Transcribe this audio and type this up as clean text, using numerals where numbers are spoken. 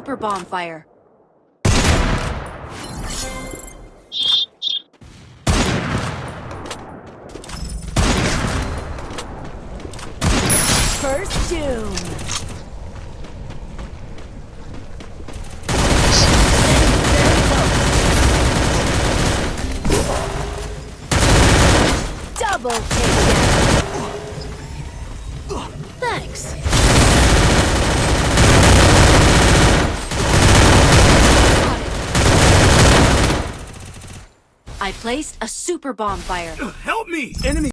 super bonfire. First doom. Double takedown. Thanks. I placed a super bonfire. Help me! Enemy!